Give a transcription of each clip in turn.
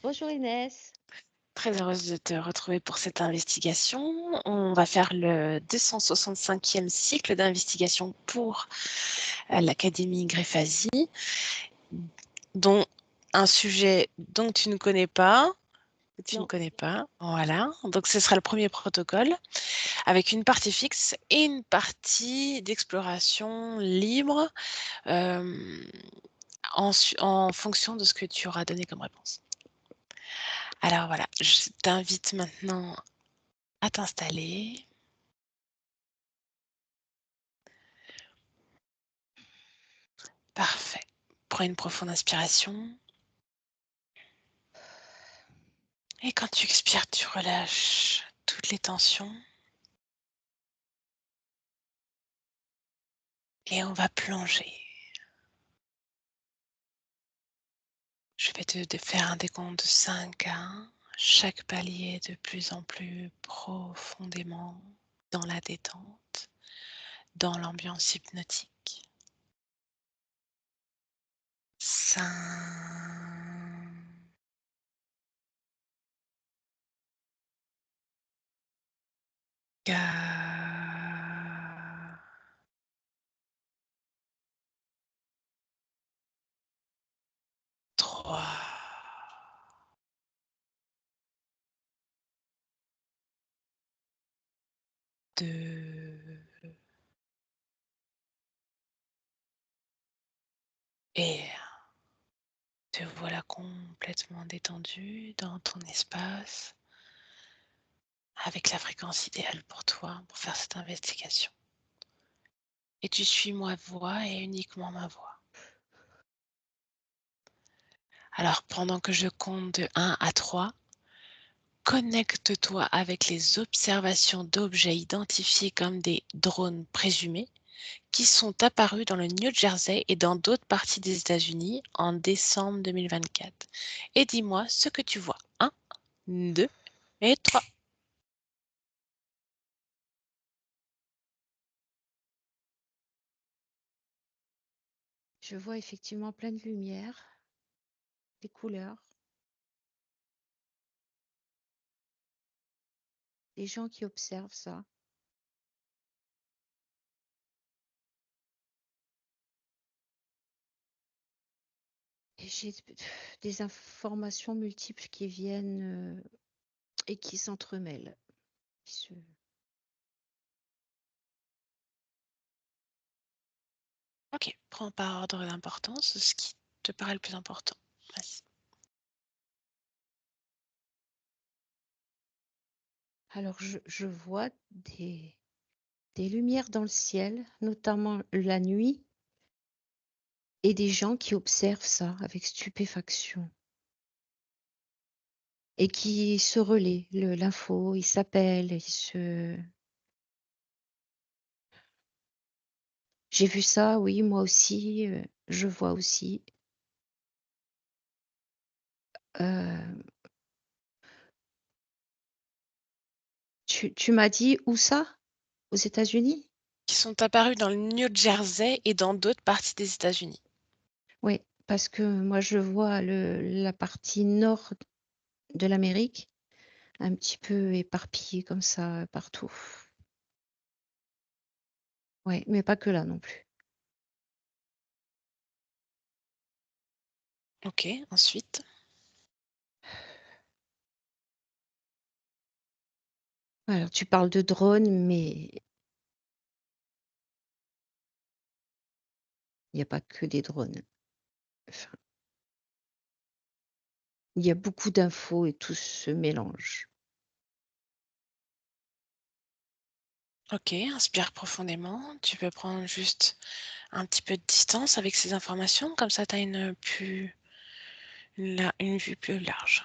Bonjour Inès. Très heureuse de te retrouver pour cette investigation. On va faire le 265e cycle d'investigation pour l'Académie Grefasi, dont un sujet dont tu ne connais pas, que tu ne Non, connais pas. Voilà. Donc, ce sera le premier protocole avec une partie fixe et une partie d'exploration libre en fonction de ce que tu auras donné comme réponse. Alors voilà, je t'invite maintenant à t'installer. Parfait. Prends une profonde inspiration. Et quand tu expires, tu relâches toutes les tensions. Et on va plonger. Je vais te faire un décompte de 5 à 1. Chaque palier de plus en plus profondément dans la détente, dans l'ambiance hypnotique. 5, 4, 3, 2 et 1. Te voilà complètement détendu dans ton espace, avec la fréquence idéale pour toi, pour faire cette investigation. Et tu suis ma voix et uniquement ma voix. Alors, pendant que je compte de 1 à 3, connecte-toi avec les observations d'objets identifiés comme des drones présumés qui sont apparus dans le New Jersey et dans d'autres parties des États-Unis en décembre 2024. Et dis-moi ce que tu vois. 1, 2 et 3. je vois effectivement plein de lumière, des couleurs, des gens qui observent ça. Et j'ai des informations multiples qui viennent et qui s'entremêlent. qui se- Ok, prends par ordre d'importance ce qui te paraît le plus important. Vas-y. Alors je vois des lumières dans le ciel, notamment la nuit, et des gens qui observent ça avec stupéfaction et qui se relaient l'info, ils s'appellent, ils se... J'ai vu ça, oui, moi aussi, je vois aussi. Heu, tu m'as dit où ça? Aux États-Unis? Qui sont apparus dans le New Jersey et dans d'autres parties des États-Unis. Oui, parce que moi je vois la partie nord de l'Amérique, un petit peu éparpillée comme ça, partout. Ouais, mais pas que là non plus. Ok, ensuite. Alors tu parles de drones, mais il y a pas que des drones. Enfin, il y a beaucoup d'infos et tout se mélange. Ok, inspire profondément. Tu peux prendre juste un petit peu de distance avec ces informations, comme ça tu as une vue plus large.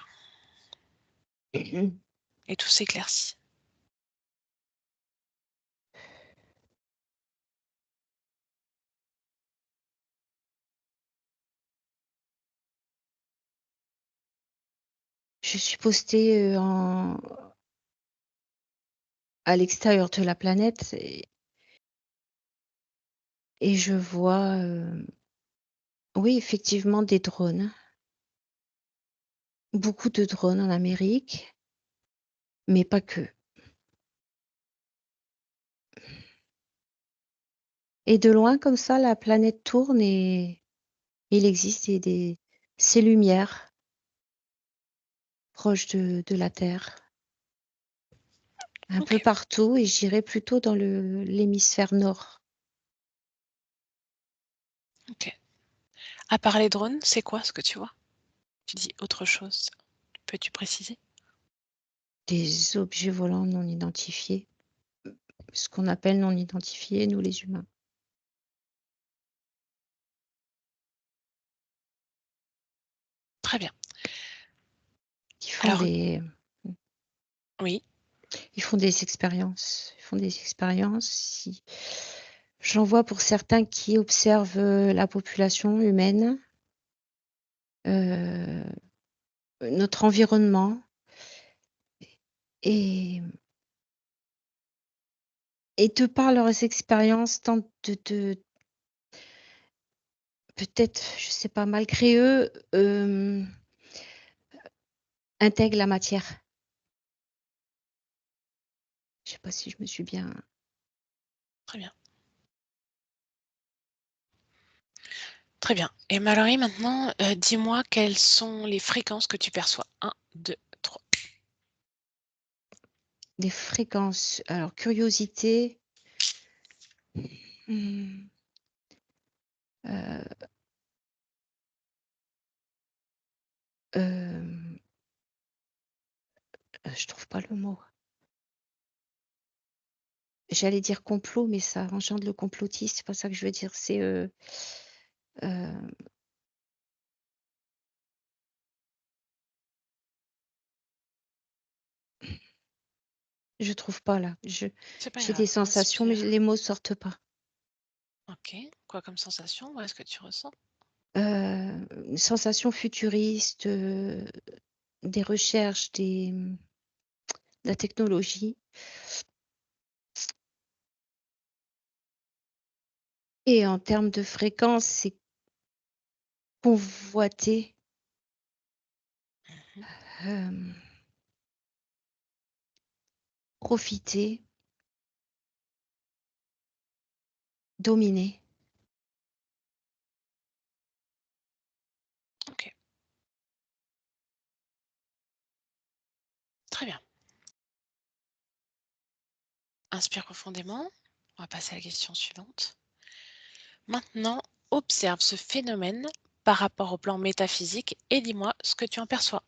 Et tout s'éclaircit. Je suis postée, à l'extérieur de la planète et je vois, oui, effectivement des drones. beaucoup de drones en Amérique, mais pas que. Et de loin comme ça, la planète tourne et il existe ces lumières proches de la Terre, un peu OK, partout et je dirais plutôt dans l'hémisphère nord. OK. À part les drones, c'est quoi ce que tu vois? Tu dis autre chose. Peux-tu préciser? Des objets volants non identifiés, ce qu'on appelle non identifiés, nous les humains, Très bien. qui font Alors des oui, ils font des expériences. Ils font des expériences. Si j'en vois pour certains qui observent, la population humaine, heu, notre environnement et de par leurs expériences tentent de peut-être, je sais pas, malgré eux, intègrent la matière. Je sais pas si je me suis bien très bien. Très bien. Et Mallory, maintenant, dis-moi quelles sont les fréquences que tu perçois? 1, 2, 3. des fréquences. Alors curiosité, mmh, heu, hem, je trouve pas le mot. J'allais dire complot, mais ça engendre le complotisme, c'est pas ça que je veux dire. C'est, heu, je trouve pas là. C'est pas J'ai des grave, sensations, mais inspire. les mots sortent pas. OK. Quoi comme sensation? Où est-ce que tu ressens? Une sensation futuriste, des recherches, de la technologie et en termes de fréquence, c'est convoiter, Mmh. hem, profiter, dominer. OK, très bien. Inspire profondément. On va passer à la question suivante. Maintenant, observe ce phénomène par rapport au plan métaphysique et dis-moi ce que tu en perçois.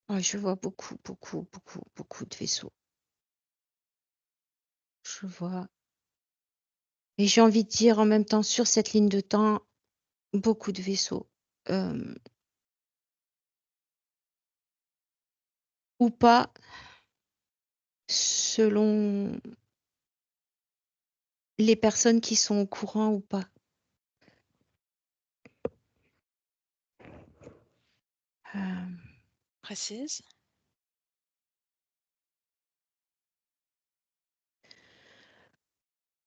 Ouais, je vois beaucoup, beaucoup, beaucoup, beaucoup de vaisseaux. Je vois et j'ai envie de dire en même temps sur cette ligne de temps, beaucoup de vaisseaux, hem, ou pas selon les personnes qui sont au courant ou pas. Hem, Précise.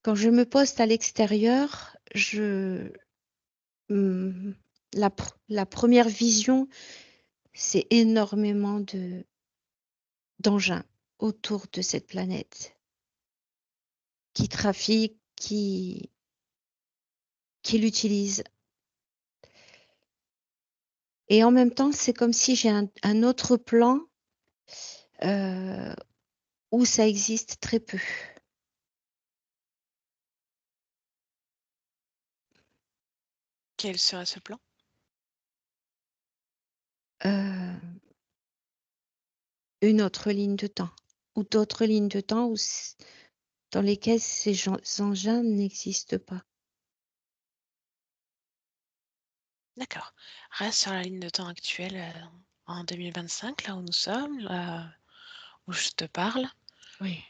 Quand je me poste à l'extérieur, mmh, la 1re vision, c'est énormément d'engins autour de cette planète qui trafiquent, qui l'utilisent et en même temps, c'est comme si j'ai un autre plan, heu, où ça existe très peu. Quel serait ce plan? Heu, une autre ligne de temps ou d'autres lignes de temps où dans lesquelles engins n'existent pas. D'accord. Reste sur la ligne de temps actuelle, en 2025, là où nous sommes, là où je te parle. Oui.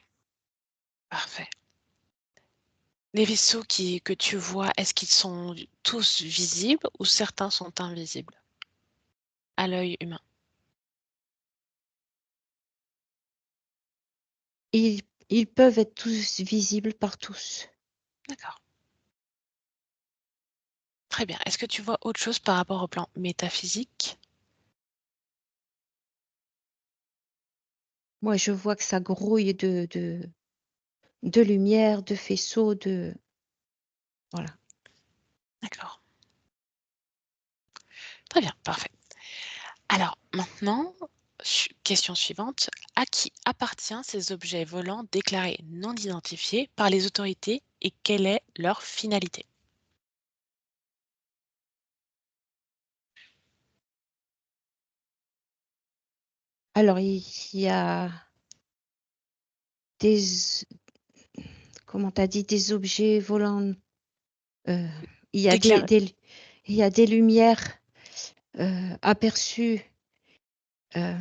Parfait. Les vaisseaux que tu vois, est-ce qu'ils sont tous visibles ou certains sont invisibles à l'œil humain? Ils peuvent être tous visibles par tous. D'accord. Très bien. Est-ce que tu vois autre chose par rapport au plan métaphysique? Moi, je vois que ça grouille de lumière, de faisceaux, de voilà. D'accord. Très bien, parfait. Alors maintenant, question suivante. À qui appartiennent ces objets volants déclarés non identifiés par les autorités et quelle est leur finalité? Alors il y a des comment tu as dit? Des objets volants, heu, il y a Déclarés. il y a des lumières, aperçues, heu,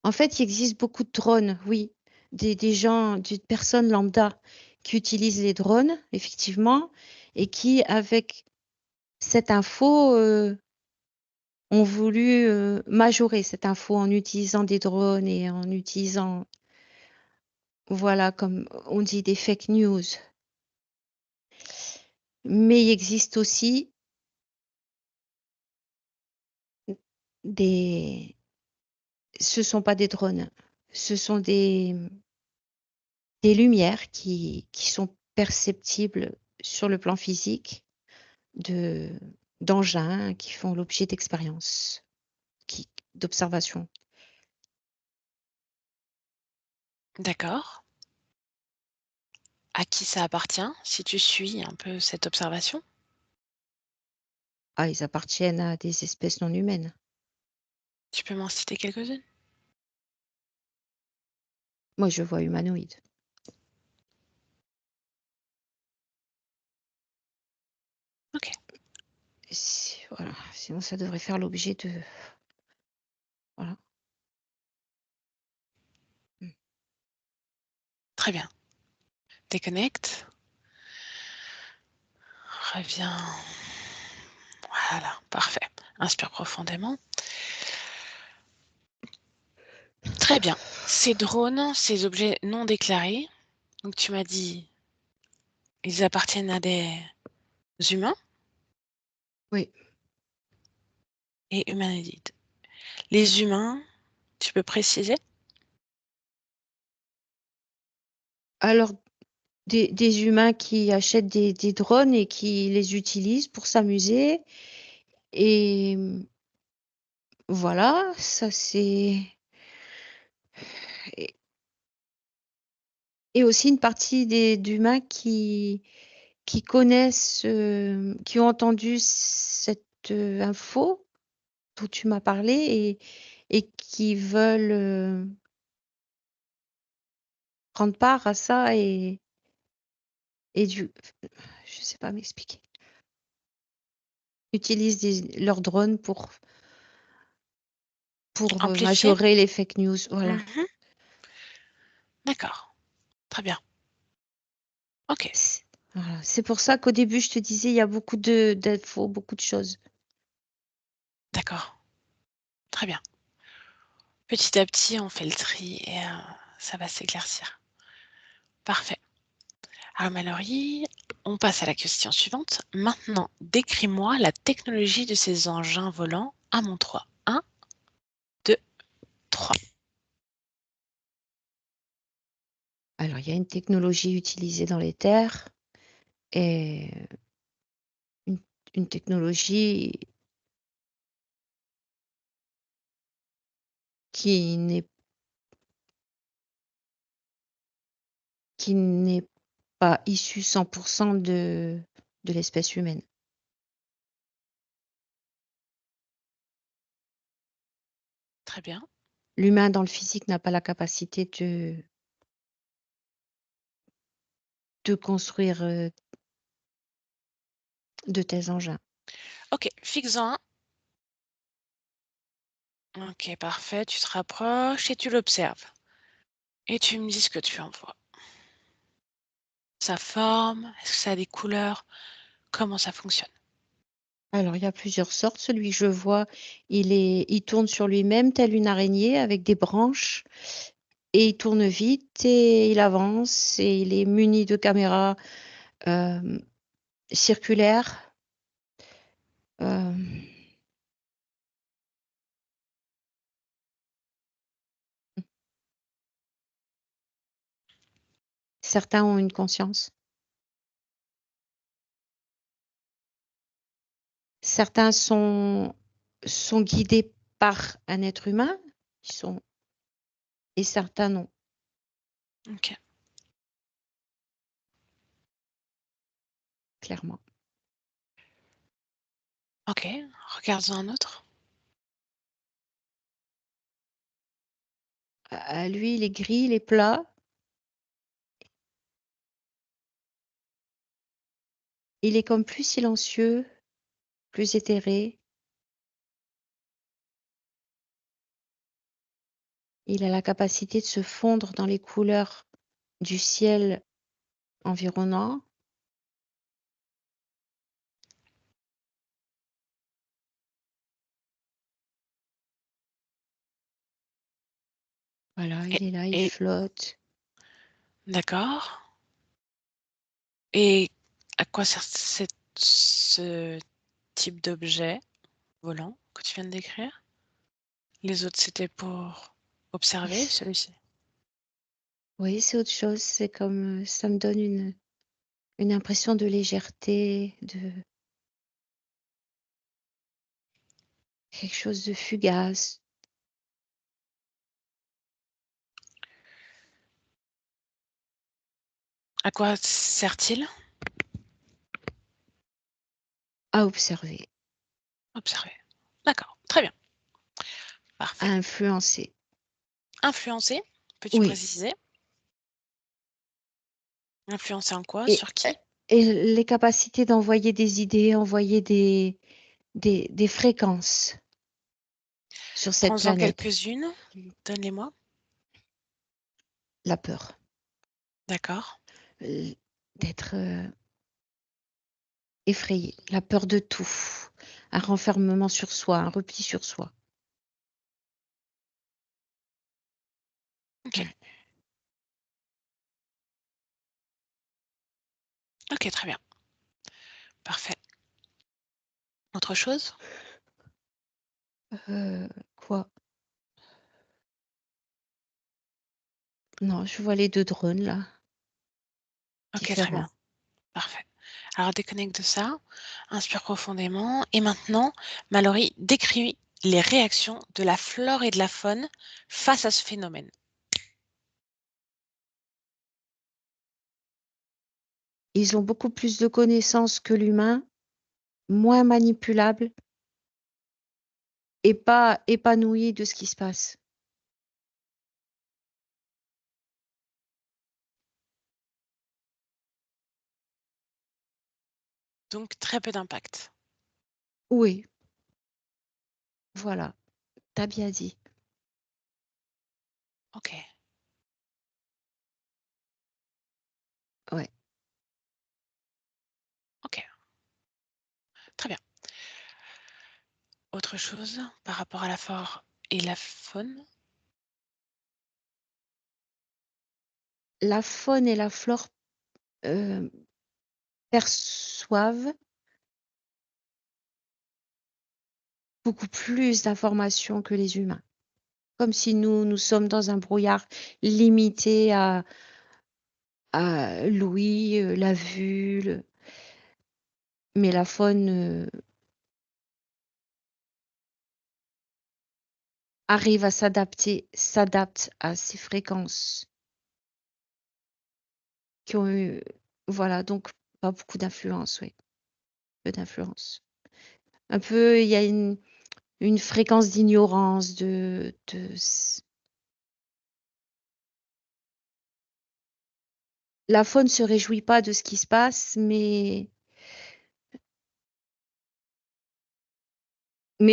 en fait, il existe beaucoup de drones, oui. Des gens, des personnes lambda qui utilisent les drones, effectivement, et qui, avec cette info, ont voulu, majorer cette info en utilisant des drones et en utilisant, voilà, comme on dit, des fake news. Mais il existe aussi des ce sont pas des drones, ce sont des lumières qui sont perceptibles sur le plan physique de d'engins qui font l'objet d'expériences, qui d'observations. D'accord. À qui ça appartient, si tu suis un peu cette observation? Ah, ils appartiennent à des espèces non humaines. Tu peux m'en citer quelques-unes? Moi, je vois humanoïde. OK, Voilà, sinon ça devrait faire l'objet de voilà. Mmh. très bien. Déconnecte, reviens. Voilà, parfait. Inspire profondément. Très bien. Ces drones, ces objets non déclarés, donc tu m'as dit, ils appartiennent à des humains Oui. et humanoïdes. Les humains, tu peux préciser? Alors des humains qui achètent des drones et qui les utilisent pour s'amuser et voilà, ça c'est et et aussi une partie des d'humains qui connaissent, qui ont entendu cette, info dont tu m'as parlé et qui veulent, prendre part à ça et du je sais pas m'expliquer. Utilisent leurs drones pour, Amplifiés? majorer les fake news, voilà. Mmh. D'accord, très bien. OK, C Voilà, c'est pour ça qu'au début je te disais, il y a beaucoup d'infos, beaucoup de choses. d'accord, très bien. Petit à petit, on fait le tri et ça va s'éclaircir. Parfait. Alors Mallory, on passe à la question suivante. Maintenant, décris-moi la technologie de ces engins volants à mon 3. 1, 2, 3. Alors il y a une technologie utilisée dans les terres et une une technologie qui n'est qui n'est pas issue 100 de l'espèce humaine. Très bien. L'humain dans le physique n'a pas la capacité de construire, de tels engins. OK, fixe-en un. OK, parfait. Tu te rapproches et tu l'observes. Et tu me dis ce que tu en vois. Sa forme, est-ce que ça a des couleurs? Comment ça fonctionne? Alors il y a plusieurs sortes. Celui que je vois, il tourne sur lui-même tel une araignée avec des branches. Et il tourne vite et il avance et il est muni de caméras, hem, circulaire. Hem Certains ont une conscience. Certains sont guidés par un être humain, ils sont et certains non, OK. clairement. OK, regarde-en un autre. Lui, il est gris, il est plat, il est comme plus silencieux, plus éthéré. Il a la capacité de se fondre dans les couleurs du ciel environnant. Voilà, Et il est là, il et flotte. d'accord. Et à quoi sert ce type d'objet volant que tu viens de décrire? Les autres, c'était pour observer, celui-ci? Oui, c'est autre chose, c'est comme, ça me donne une impression de légèreté, de quelque chose de fugace. À quoi sert-il? À observer, Observer. D'accord, très bien, à parfait. influencer. Influencer? Peux-tu Oui, préciser? Influencer en quoi? et Sur qui? et les capacités d'envoyer des idées, envoyer des fréquences sur cette Prends-en planète. quelques-unes, donne-les-moi. La peur, D'accord, l d'être, effrayé, la peur de tout, un renfermement sur soi, un repli sur soi. OK. Ouais. OK, très bien, parfait. Autre chose? Quoi? Non, je vois les 2 drones là, OK, très bien, différents. parfait. Alors déconnecte de ça, inspire profondément et maintenant, Mallory, décris les réactions de la flore et de la faune face à ce phénomène. Ils ont beaucoup plus de connaissances que l'humain, moins manipulables et pas épanouis de ce qui se passe. Donc très peu d'impact. Oui, voilà, tu as bien dit. OK, Ouais. OK, très bien. Autre chose par rapport à la flore et la faune? La faune et la flore, heu, perçoivent beaucoup plus d'informations que les humains. Comme si nous sommes dans un brouillard limité à l'ouïe, la vue, mais la faune, arrive à s'adapte à ces fréquences qui ont eu voilà, donc pas beaucoup d'influence, oui, peu d'influence. Un peu, il y a une fréquence d'ignorance, de s la faune se réjouit pas de ce qui se passe, mais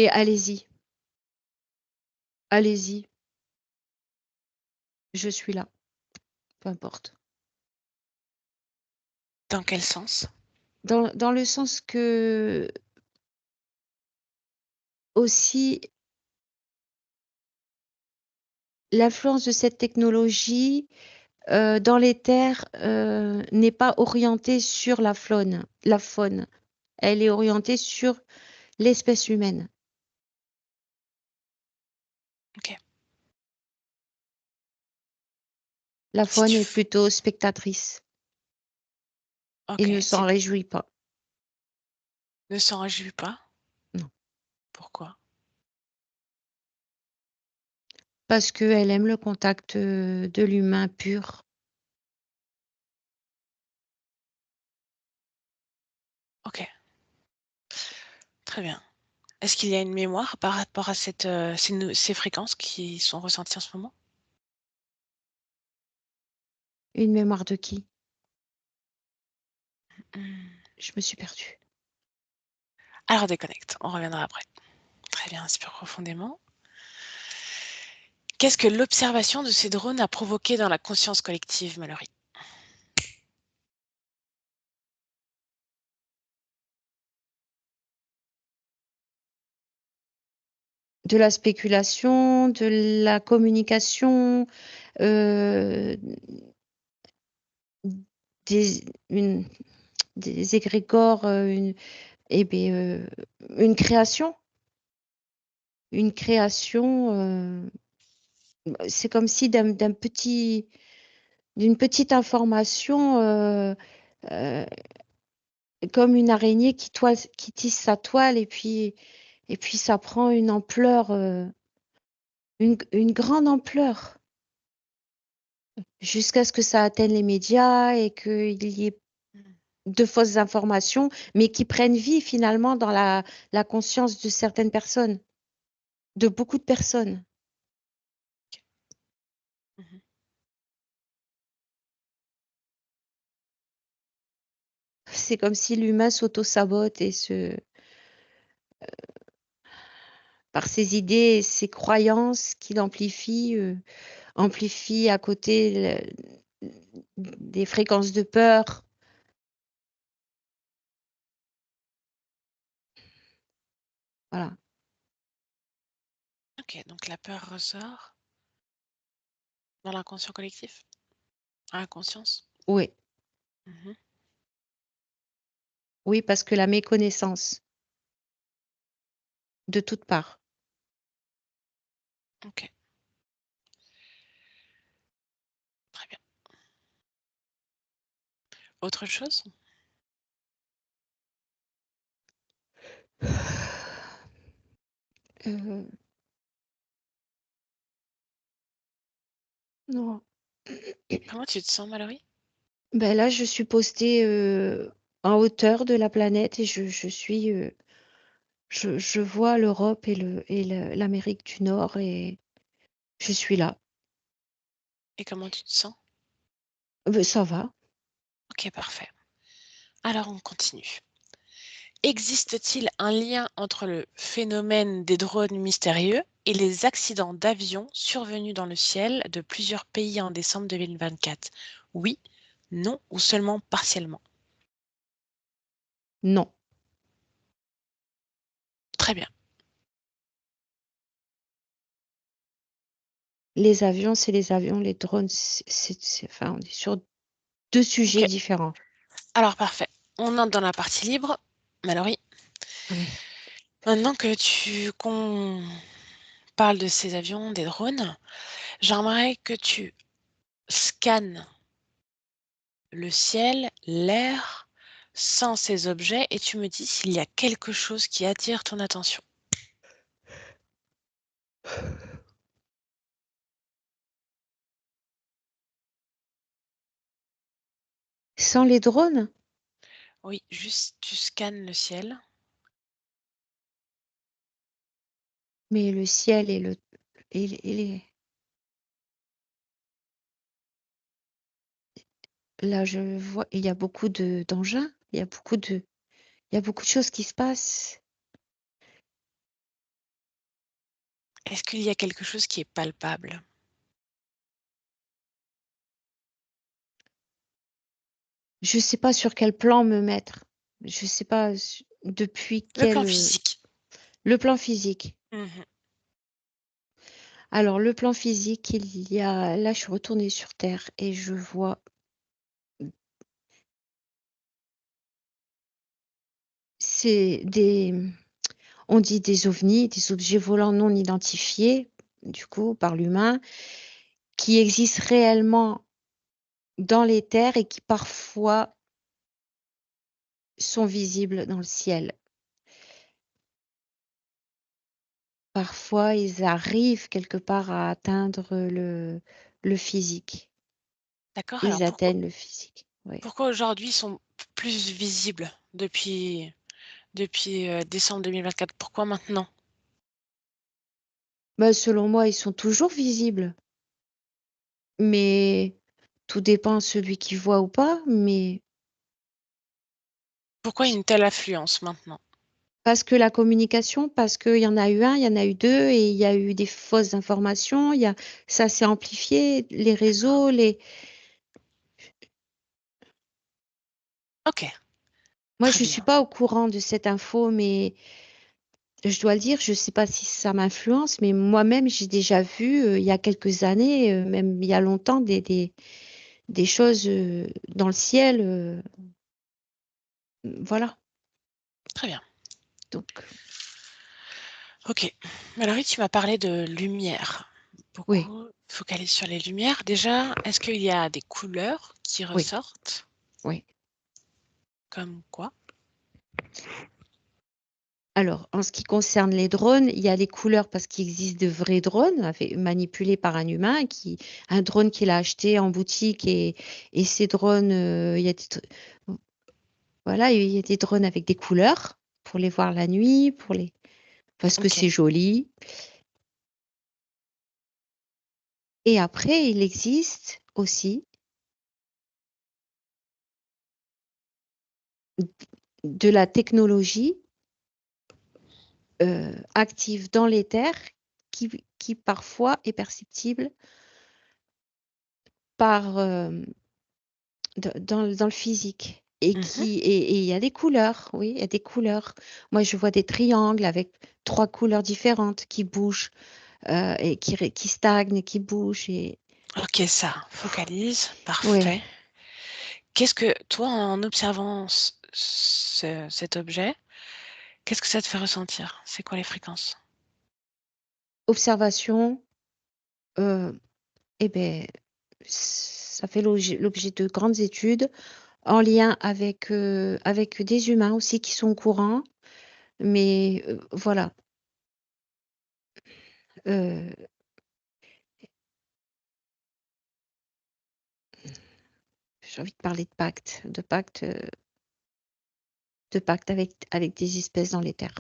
allez-y, allez-y, je suis là, peu importe. Dans quel sens? Dans le sens que, aussi, l'influence de cette technologie, dans les terres n'est pas orientée sur la faune. Elle est orientée sur l'espèce humaine. Ok. La Si faune tu est f- plutôt spectatrice et Ok. ne s'en réjouit pas. Ne s'en réjouis pas. Non. Pourquoi? Parce qu'elle aime le contact de l'humain pur. Ok. Très bien. Est-ce qu'il y a une mémoire par rapport à ces fréquences qui sont ressenties en ce moment? Une mémoire de qui? Hmm. Je me suis perdue. Alors déconnecte, on reviendra après. Très bien, inspire profondément. Qu'est-ce que l'observation de ces drones a provoqué dans la conscience collective, Mallory? De la spéculation, de la communication, euh, des, une- des égrégores, une création. Une création, c'est comme si d'une petite information, euh, comme une araignée qui tisse sa toile et puis ça prend une ampleur, une grande ampleur, jusqu'à ce que ça atteigne les médias et qu'il y ait de fausses informations, mais qui prennent vie finalement dans la conscience de certaines personnes, de beaucoup de personnes. Mhm. C'est comme si l'humain s'auto-sabote par ses idées et ses croyances qu'il amplifie à côté des fréquences de peur. Voilà. Ok, donc la peur ressort dans l'inconscient collectif, à la conscience. Oui, Mhm. oui, parce que la méconnaissance, de toutes parts. Ok, très bien. Autre chose? Euh, non. Comment tu te sens, Mallory? Ben là, je suis postée en hauteur de la planète et je vois l'Europe et l'Amérique du Nord et je suis là. Et comment tu te sens? Ben, ça va. Ok, parfait. Alors on continue. Existe-t-il un lien entre le phénomène des drones mystérieux et les accidents d'avion survenus dans le ciel de plusieurs pays en décembre 2024? Oui, non ou seulement partiellement? Non. Très bien. Les avions, c'est les avions. Les drones, enfin, on est sur deux Ok. sujets différents. Alors parfait. On entre dans la partie libre. Mallory, Oui. maintenant qu'on parle de ces avions, des drones, j'aimerais que tu scannes le ciel, l'air, sans ces objets, et tu me dis s'il y a quelque chose qui attire ton attention. Sans les drones, Oui, juste tu scannes le ciel. mais le ciel là, je vois, il y a beaucoup d'engins, il y a beaucoup de choses qui se passent. Est-ce qu'il y a quelque chose qui est palpable? Je sais pas sur quel plan me mettre. Je sais pas depuis Le plan quel, physique. le plan physique. Mhm. Alors le plan physique, il y a là, je suis retournée sur terre et je vois c'est des on dit des ovnis, des objets volants non identifiés, du coup, par l'humain, qui existent réellement dans les terres et qui parfois sont visibles dans le ciel. Parfois, ils arrivent quelque part à atteindre le physique. D'accord, alors Ils atteignent le physique, oui. pourquoi aujourd'hui ils sont plus visibles depuis, décembre 2024? Pourquoi maintenant? Bah, selon moi, ils sont toujours visibles, mais tout dépend celui qui voit ou pas, mais Pourquoi une telle affluence maintenant? parce que la communication, parce qu'il y en a eu un, il y en a eu 2 et il y a eu des fausses informations, il y a ça s'est amplifié, les D'accord. réseaux, les OK, moi, très je suis bien. pas au courant de cette info, mais je dois le dire, je sais pas si ça m'influence, mais moi-même, j'ai déjà vu, il y a quelques années, même il y a longtemps, des choses, dans le ciel, voilà, Très bien. donc OK. Alors oui, tu m'as parlé de lumière. oui, Beaucoup focalisé sur les lumières. Déjà, est-ce qu'il y a des couleurs qui oui, ressortent? oui. Comme quoi? Alors, en ce qui concerne les drones, il y a les couleurs parce qu'il existe de vrais drones manipulés par un humain, un drone qu'il a acheté en boutique et ces drones, il y a voilà, il y a des drones avec des couleurs pour les voir la nuit, parce que OK. c'est joli. Et après, il existe aussi de la technologie, active dans l'éther qui parfois est perceptible par, dans le physique Mmh. et il y a des couleurs, oui, il y a des couleurs. Moi, je vois des triangles avec 3 couleurs différentes qui bougent, et qui stagnent et qui bougent et OK, ça, focalise, ouais. parfait. Qu'est-ce que toi, en observant cet objet, qu'est-ce que ça te fait ressentir? C'est quoi les fréquences? Observation, heu et beh, ça fait l'objet de grandes études en lien avec des humains aussi qui sont au courant, mais voilà, heu, j'ai envie de parler de pacte avec des espèces dans les terres.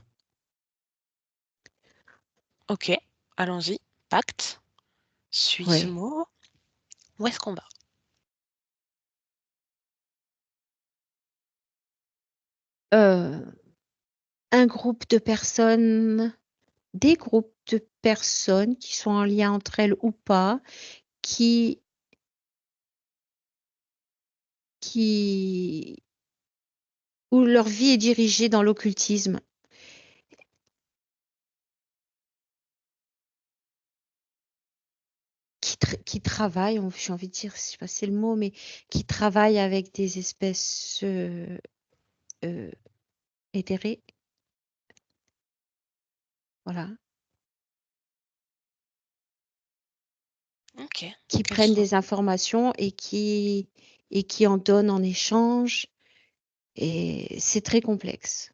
OK, allons-y. Pacte, suis ce Ouais. mot. Où est-ce qu'on va? Heu, un groupe de personnes des groupes de personnes qui sont en lien entre elles ou pas, qui qui où leur vie est dirigée dans l'occultisme, qui travaillent, j'ai envie de dire, je sais pas si c'est le mot, mais qui travaillent avec des espèces, heu, éthérées, voilà, OK. qui Quels prennent sont des informations et qui en donnent en échange et c'est très complexe.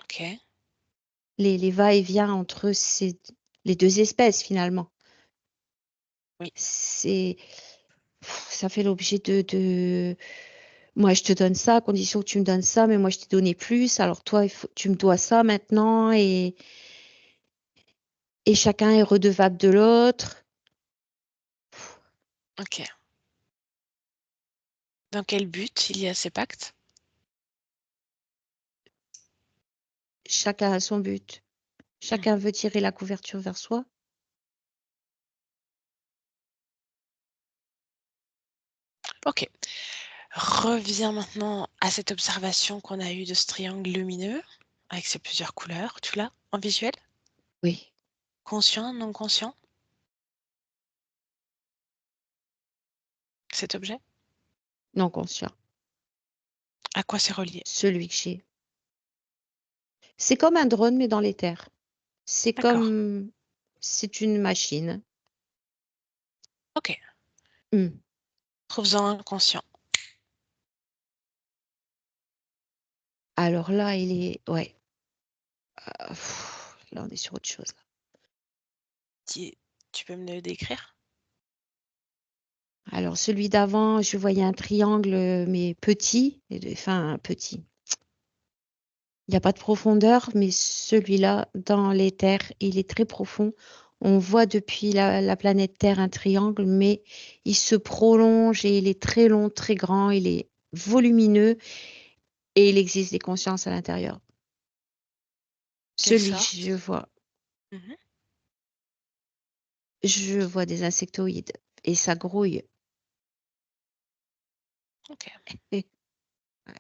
OK, Les va-et-vient entre les 2 espèces finalement. oui. C'est ça fait l'objet de moi je te donne ça à condition que tu me donnes ça, mais moi je t'ai donné plus, alors toi tu me dois ça maintenant et chacun est redevable de l'autre. OK. Dans quel but il y a ces pactes? Chacun a son but. Mmh. Chacun veut tirer la couverture vers soi. OK. Reviens maintenant à cette observation qu'on a eue de ce triangle lumineux avec ses plusieurs couleurs. Tu l'as en visuel? Oui, Conscient, non conscient, cet objet? non conscient, À quoi c'est relié? celui que j'ai. C'est comme un drone, mais dans les terres. C'est D'accord. comme c'est une machine. OK. Mmh. Trouve-en un conscient. Alors là, il est ouais, là, on est sur autre chose, là. Tu peux me le décrire? Alors celui d'avant, je voyais un triangle, mais petit et enfin petit. Il y a pas de profondeur, mais celui-là, dans les terres, il est très profond. On voit depuis la planète Terre un triangle, mais il se prolonge et il est très long, très grand, il est volumineux et il existe des consciences à l'intérieur. Quelle Celui que sorte? Mmh. je vois des insectoïdes et ça grouille. OK. Et ouais.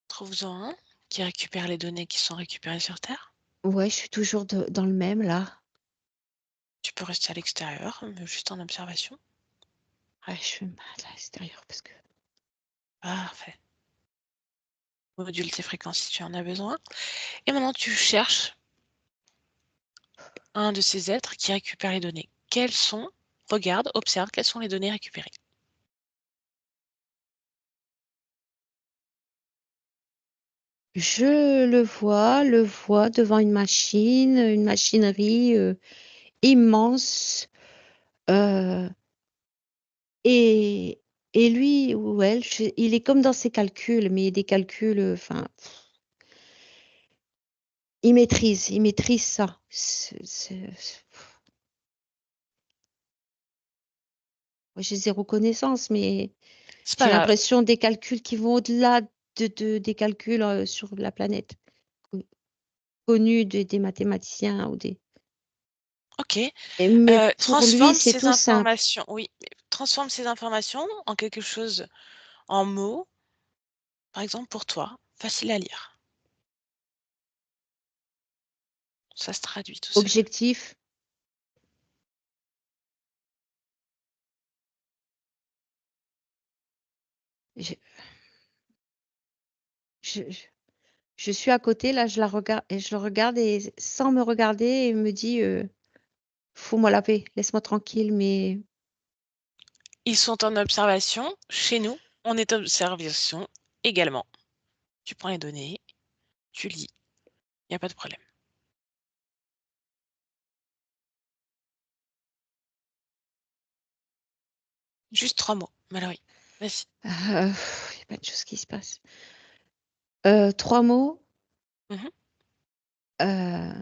Trouve-en un qui récupère les données qui sont récupérées sur Terre. Ouais, je suis toujours dans le même là. Tu peux rester à l'extérieur, juste en observation. Ouais, je me mets à l'extérieur parce que Parfait. Module tes fréquences si tu en as besoin. Et maintenant, tu cherches un de ces êtres qui récupère les données. Quelles sont Regarde, observe, quelles sont les données récupérées? je le vois devant une machinerie, immense, heu et lui ou elle, il est comme dans ses calculs, mais des calculs, enfin, il maîtrise ça. Moi, j'ai zéro connaissance, mais C'est pas j'ai grave. l'impression des calculs qui vont au-delà des calculs, sur la planète, con connus des mathématiciens ou des OK. mais pour lui, Transforme c'est ces tout simple. informations, oui, transforme ces informations en quelque chose, en mots, par exemple pour toi, facile à lire. Ça se traduit tout seul. Objectif, je je je suis à côté là, je le regarde et sans me regarder, il me dit, «Fous-moi la paix, laisse-moi tranquille», mais Ils sont en observation chez nous, on est en observation également. Tu prends les données, tu lis, il y a pas de problème. Juste 3 mots, Mallory. Vas-y. il y a plein de choses qui se passent. 3 mots, Mmh. heu,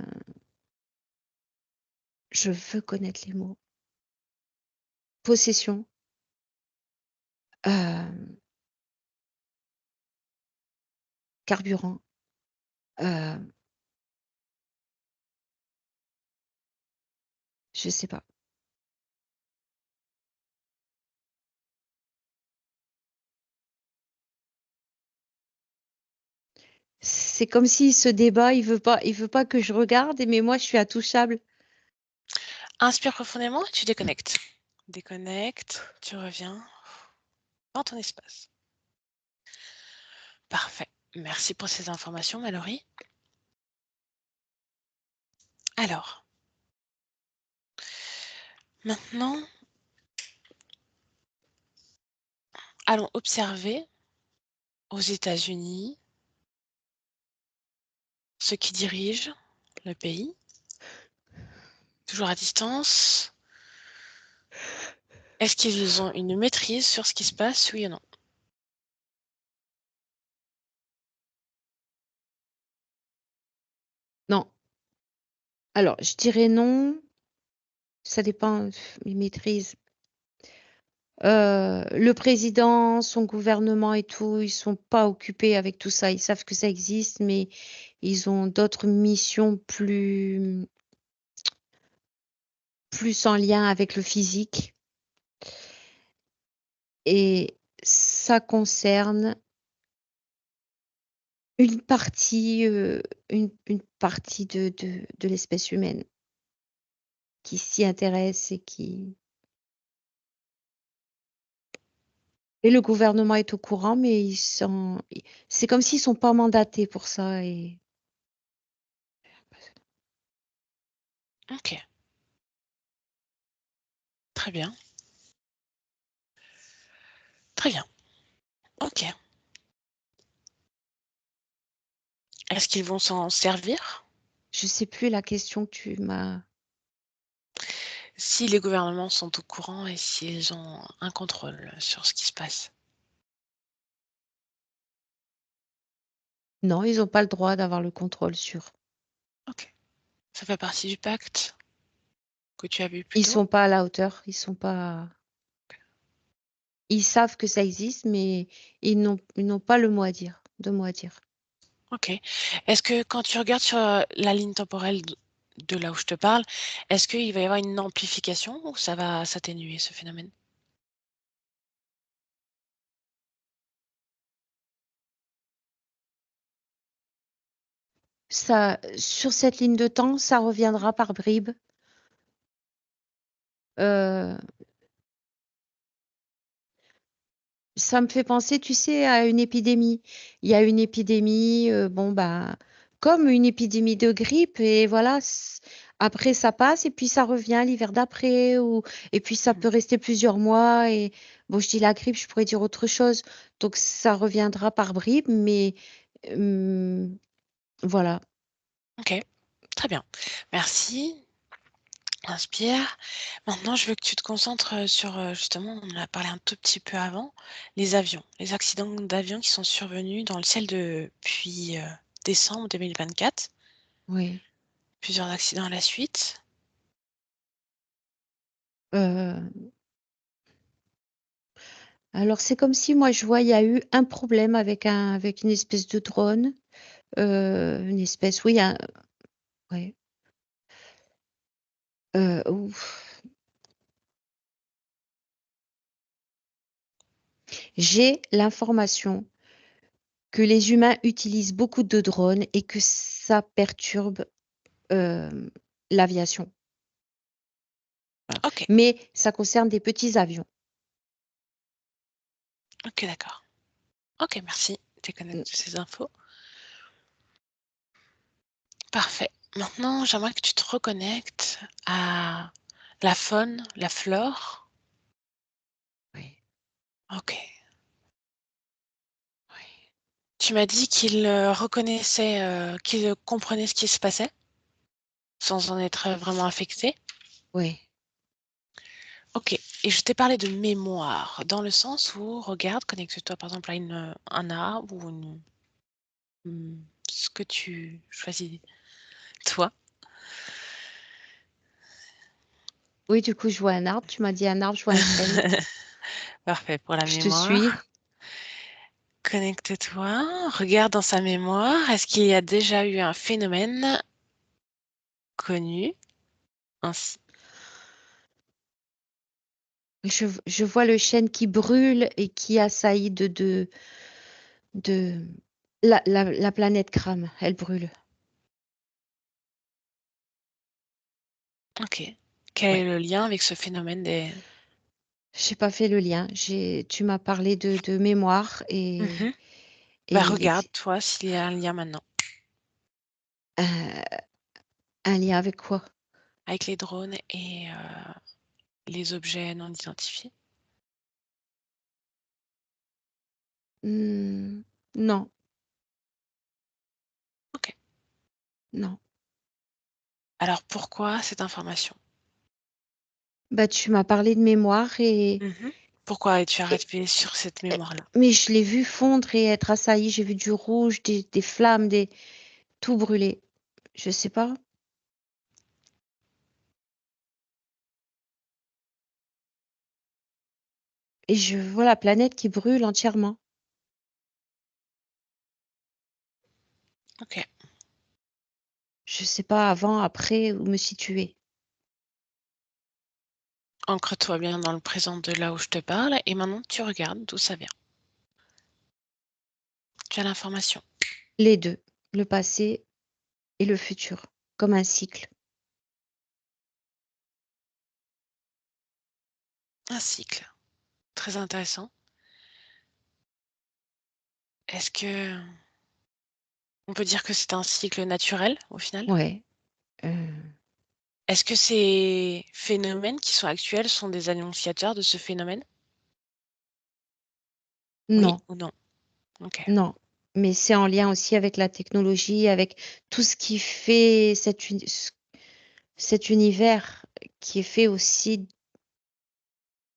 je veux connaître les mots. Possession, hem, carburant, heu, je sais pas. C'est comme si ce débat, il veut pas que je regarde, mais moi, je suis intouchable. Inspire profondément et tu déconnectes. Déconnecte, tu reviens dans ton espace. Parfait. Merci pour ces informations, Mallory. Alors, maintenant, allons observer aux États-Unis ceux qui dirigent le pays, toujours à distance. Est-ce qu'ils ont une maîtrise sur ce qui se passe, oui ou non? Non. Alors, je dirais non, ça dépend, ils maîtrisent. Le président, son gouvernement et tout, ils sont pas occupés avec tout ça. Ils savent que ça existe, mais ils ont d'autres missions plus en lien avec le physique et ça concerne Une partie, une partie de l'espèce humaine qui s'y intéresse et le gouvernement est au courant, mais c'est comme s'ils sont pas mandatés pour ça et OK, très bien, très bien. OK. Est-ce qu'ils vont s'en servir? je sais plus la question que tu m'as Si les gouvernements sont au courant et s'ils ont un contrôle sur ce qui se passe? non, ils ont pas le droit d'avoir le contrôle sur. OK. Ça fait partie du pacte que tu as vu plus Ils tôt? sont pas à la hauteur, ils savent que ça existe, mais ils n'ont pas le mot à dire. OK. Est-ce que quand tu regardes sur, la ligne temporelle de là où je te parle, est-ce qu'il va y avoir une amplification ou ça va s'atténuer ce phénomène? Ça sur cette ligne de temps, ça reviendra par bribes. Heu, Ça me fait penser, tu sais, à une épidémie. Il y a une épidémie, bon, bah, comme une épidémie de grippe et voilà, après ça passe et puis ça revient l'hiver d'après et puis ça Mmh. peut rester plusieurs mois et bon, je dis la grippe, je pourrais dire autre chose. Donc ça reviendra par bribes, mais voilà. OK, très bien. Merci, inspire. Maintenant, je veux que tu te concentres, sur, justement, on en a parlé un tout petit peu avant, les avions, les accidents d'avions qui sont survenus dans le ciel depuis, décembre 2024. Oui. Plusieurs accidents à la suite. Heu, alors c'est comme si moi je vois, il y a eu un problème avec une espèce de drone, une espèce oui, un ouais, ouf. J'ai l'information que les humains utilisent beaucoup de drones et que ça perturbe, hem, l'aviation. Voilà. OK, Mais ça concerne des petits avions. OK, d'accord. OK, merci. Tu connais Mmh, toutes ces infos. Parfait. Maintenant, j'aimerais que tu te reconnectes à la faune, la flore. oui, OK. oui, Tu m'as dit qu'il, reconnaissait, qu'il, comprenait ce qui se passait, sans en être vraiment affecté? oui. OK, et je t'ai parlé de mémoire, dans le sens où regarde, connecte-toi par exemple à un arbre ou ce que tu choisis toi. Oui, du coup, je vois un arbre. Tu m'as dit un arbre, je vois un chêne. Parfait pour la Je te suis. mémoire. Connecte-toi, regarde dans sa mémoire, est-ce qu'il y a déjà eu un phénomène connu ainsi? Je vois le chêne qui brûle et qui assaillit de la planète crame, elle brûle. OK. Quel est Ouais. le lien avec ce phénomène des J'ai pas fait le lien. Tu m'as parlé de mémoire mmh Bah, et regarde toi s'il y a un lien maintenant un un lien avec quoi? avec les drones et les objets non identifiés. Mmh, non, OK. non. Alors pourquoi cette information? Bah, tu m'as parlé de mémoire Pourquoi es-tu et arrivé sur cette et mémoire-là? mais je l'ai vu fondre et être assailli. J'ai vu du rouge, des flammes, tout brûler. Je sais pas et je vois la planète qui brûle entièrement. OK. Je sais pas avant, après, où me situer. Ancre-toi bien dans le présent de là où je te parle et maintenant tu regardes d'où ça vient. Tu as l'information. Les 2, le passé et le futur, comme un cycle. Un cycle, très intéressant. Est-ce que on peut dire que c'est un cycle naturel, au final? Ouais, Est-ce que ces phénomènes qui sont actuels sont des annonciateurs de ce phénomène? Oui non, ou non? OK. non, mais c'est en lien aussi avec la technologie, avec tout ce qui fait cet univers qui est fait aussi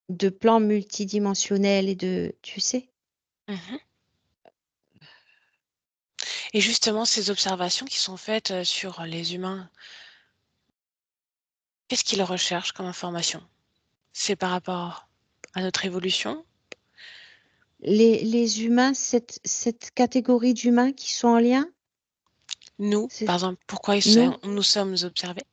de plans multidimensionnels et de tu sais? Mmh. Et justement, ces observations qui sont faites, sur les humains, qu'est-ce qu'ils recherchent comme information? C'est par rapport à notre évolution? Les humains, cette catégorie d'humains qui sont en lien, Nous, c'est par exemple, pourquoi ils sont nous, nous sommes observés?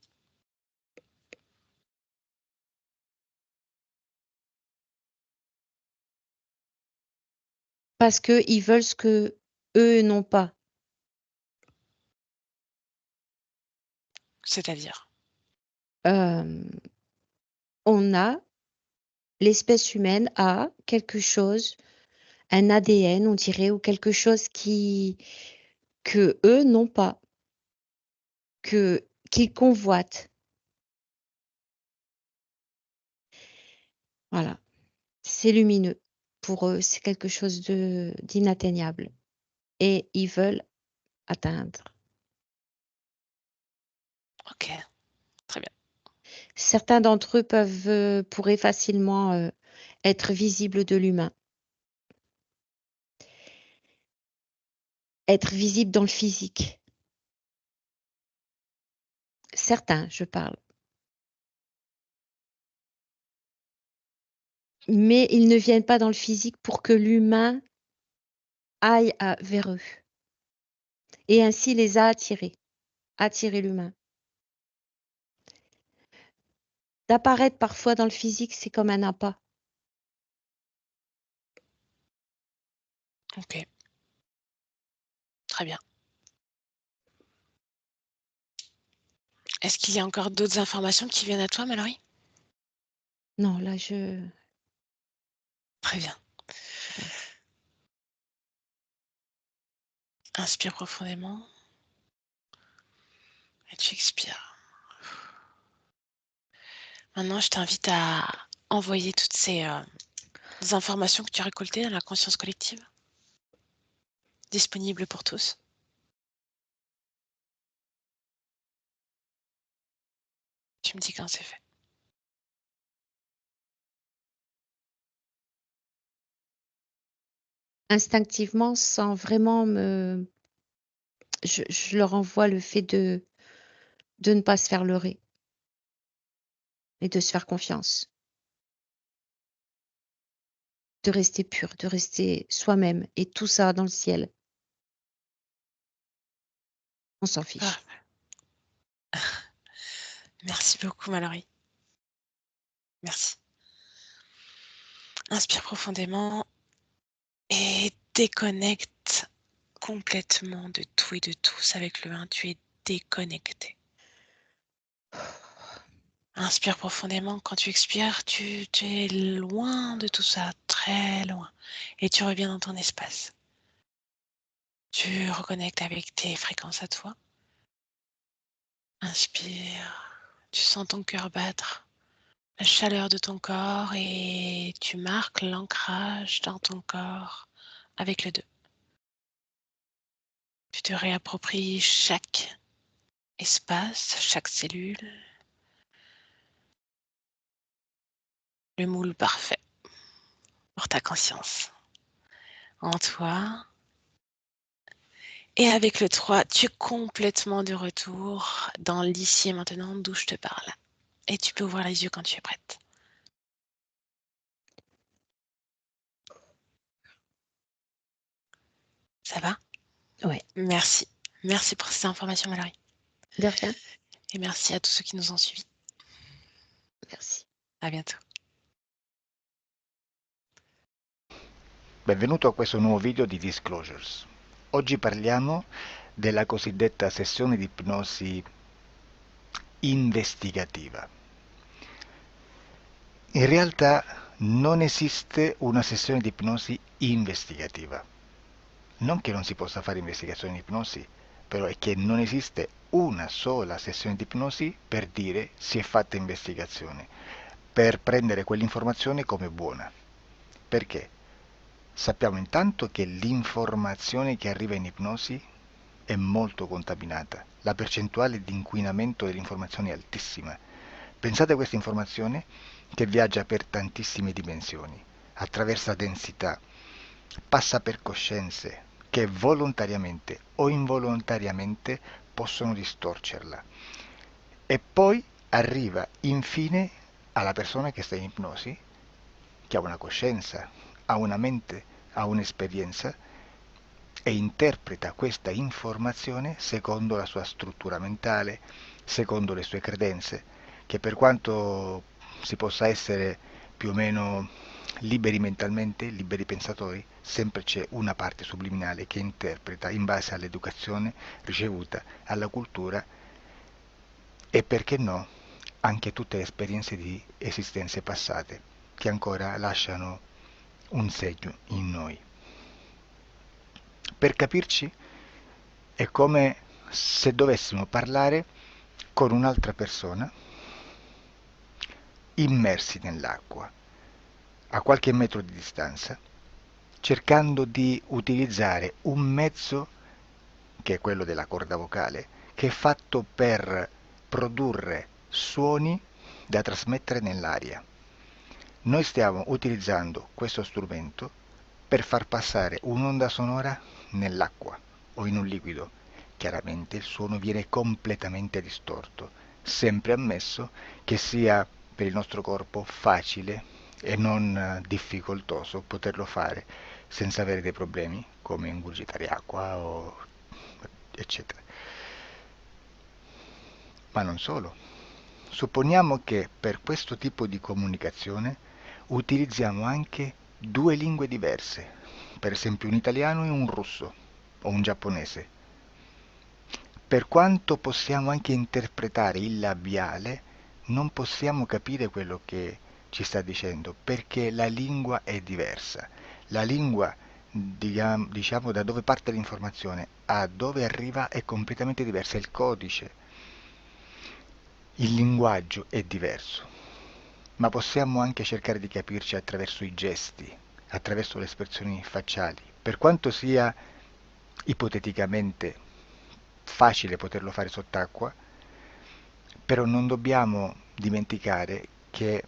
parce qu'ils veulent ce qu'eux n'ont pas. C'est-à-dire? Hem, on a l'espèce humaine a quelque chose, un ADN, on dirait, ou quelque chose qu'eux n'ont pas, qu'ils convoitent. Voilà, c'est lumineux. Pour eux, c'est quelque chose d'inatteignable et ils veulent atteindre. OK, très bien. Certains d'entre eux pourraient facilement, être visibles de l'humain, être visibles dans le physique. Certains, je parle, mais ils ne viennent pas dans le physique pour que l'humain aille vers eux et ainsi les a attirer l'humain. D'apparaître parfois dans le physique, c'est comme un appât. OK, très bien. Est-ce qu'il y a encore d'autres informations qui viennent à toi, Mallory? Non, là, Très bien. voilà. Inspire profondément et tu expires. Maintenant, je t'invite à envoyer toutes ces, informations que tu as récoltées dans la conscience collective, disponibles pour tous. Tu me dis quand c'est fait. Instinctivement, sans vraiment je leur envoie le fait de ne pas se faire leurrer et de se faire confiance, de rester pur, de rester soi-même et tout ça dans le ciel, on s'en fiche. Parfait. Merci beaucoup, Mallory. Merci. Inspire profondément et déconnecte complètement de tout et de tous avec le 1. Tu es déconnecté. Inspire profondément. Quand tu expires, tu es loin de tout ça, très loin. Et tu reviens dans ton espace. Tu reconnectes avec tes fréquences à toi. Inspire. Tu sens ton cœur battre, la chaleur de ton corps et tu marques l'ancrage dans ton corps avec le 2. Tu te réappropries chaque espace, chaque cellule, le moule parfait pour ta conscience en toi. Et avec le 3, tu es complètement de retour dans l'ici et maintenant d'où je te parle. Et tu peux ouvrir les yeux quand tu es prête. Ça va? Ouais, Merci. Merci pour ces informations, Valérie. de rien, Et merci à tous ceux qui nous ont suivis. merci. À bientôt. Benvenuto a questo nuovo video di Disclosures. Oggi parliamo della cosiddetta sessione di ipnosi investigativa. In realtà non esiste una sessione di ipnosi investigativa. Non che non si possa fare investigazione di ipnosi, però è che non esiste una sola sessione di ipnosi per dire si è fatta investigazione, per prendere quell'informazione come buona. Perché? Sappiamo intanto che l'informazione che arriva in ipnosi è molto contaminata. La percentuale di inquinamento dell'informazione è altissima. Pensate a questa informazione che viaggia per tantissime dimensioni, attraversa densità, passa per coscienze che volontariamente o involontariamente possono distorcerla. E poi arriva infine alla persona che sta in ipnosi, che ha una coscienza, ha una mente, ha un'esperienza e interpreta questa informazione secondo la sua struttura mentale, secondo le sue credenze, che per quanto si possa essere più o meno liberi mentalmente, liberi pensatori, sempre c'è una parte subliminale che interpreta in base all'educazione ricevuta, alla cultura e perché no, anche tutte le esperienze di esistenze passate che ancora lasciano un segno in noi. Per capirci, è come se dovessimo parlare con un'altra persona immersi nell'acqua, a qualche metro di distanza, cercando di utilizzare un mezzo, che è quello della corda vocale, che è fatto per produrre suoni da trasmettere nell'aria. Noi stiamo utilizzando questo strumento per far passare un'onda sonora nell'acqua o in un liquido. Chiaramente il suono viene completamente distorto, sempre ammesso che sia per il nostro corpo facile e non difficoltoso poterlo fare senza avere dei problemi come ingurgitare acqua o eccetera. Ma non solo. Supponiamo che per questo tipo di comunicazione utilizziamo anche due lingue diverse, per esempio un italiano e un russo o un giapponese. Per quanto possiamo anche interpretare il labiale, non possiamo capire quello che ci sta dicendo, perché la lingua è diversa. La lingua, diciamo, da dove parte l'informazione a dove arriva è completamente diversa, il codice, il linguaggio è diverso, ma possiamo anche cercare di capirci attraverso i gesti, attraverso le espressioni facciali. Per quanto sia ipoteticamente facile poterlo fare sott'acqua, però non dobbiamo dimenticare che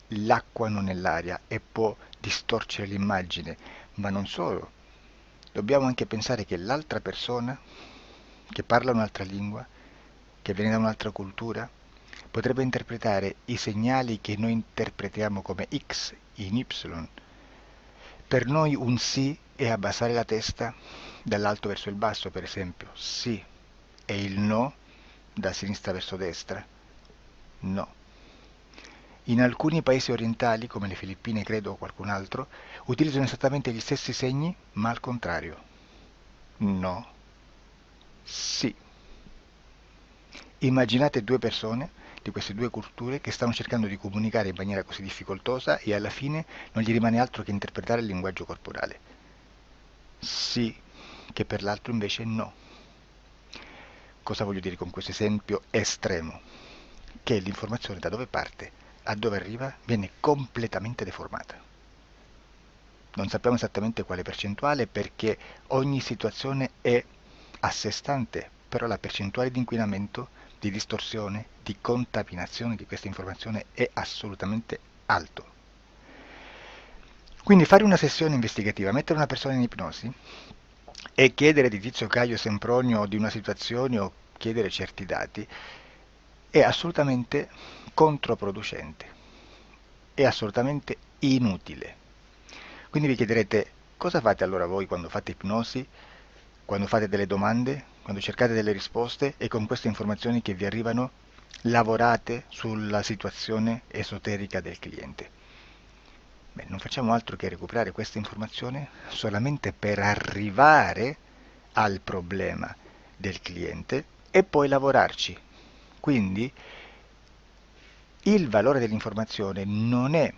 l'acqua non è l'aria e può distorcere l'immagine, ma non solo. Dobbiamo anche pensare che l'altra persona, che parla un'altra lingua, che viene da un'altra cultura, potrebbe interpretare i segnali che noi interpretiamo come X in Y. Per noi un sì è abbassare la testa dall'alto verso il basso, per esempio, sì, e il no da sinistra verso destra, no. In alcuni paesi orientali, come le Filippine credo o qualcun altro, utilizzano esattamente gli stessi segni, ma al contrario. No, sì. Immaginate due persone di queste due culture che stanno cercando di comunicare in maniera così difficoltosa e alla fine non gli rimane altro che interpretare il linguaggio corporale. Sì, che per l'altro invece no. Cosa voglio dire con questo esempio estremo? Che l'informazione da dove parte a dove arriva viene completamente deformata. Non sappiamo esattamente quale percentuale perché ogni situazione è a sé stante, però la percentuale di inquinamento, di distorsione, di contaminazione di questa informazione è assolutamente alto. Quindi fare una sessione investigativa, mettere una persona in ipnosi e chiedere di Tizio Caio Sempronio di una situazione o chiedere certi dati è assolutamente controproducente, è assolutamente inutile. Quindi vi chiederete cosa fate allora voi quando fate ipnosi, quando fate delle domande, quando cercate delle risposte e con queste informazioni che vi arrivano lavorate sulla situazione esoterica del cliente. Beh, non facciamo altro che recuperare questa informazione solamente per arrivare al problema del cliente e poi lavorarci. Quindi il valore dell'informazione non è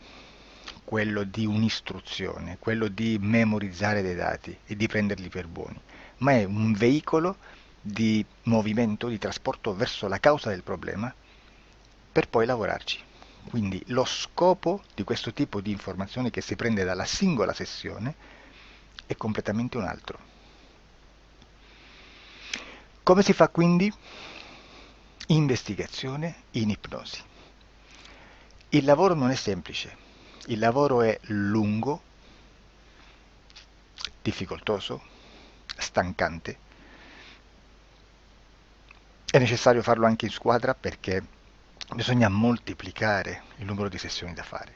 quello di un'istruzione, quello di memorizzare dei dati e di prenderli per buoni, ma è un veicolo di movimento, di trasporto verso la causa del problema per poi lavorarci. Quindi lo scopo di questo tipo di informazione che si prende dalla singola sessione è completamente un altro. Come si fa quindi? Investigazione in ipnosi. Il lavoro non è semplice, il lavoro è lungo, difficoltoso, stancante. È necessario farlo anche in squadra perché bisogna moltiplicare il numero di sessioni da fare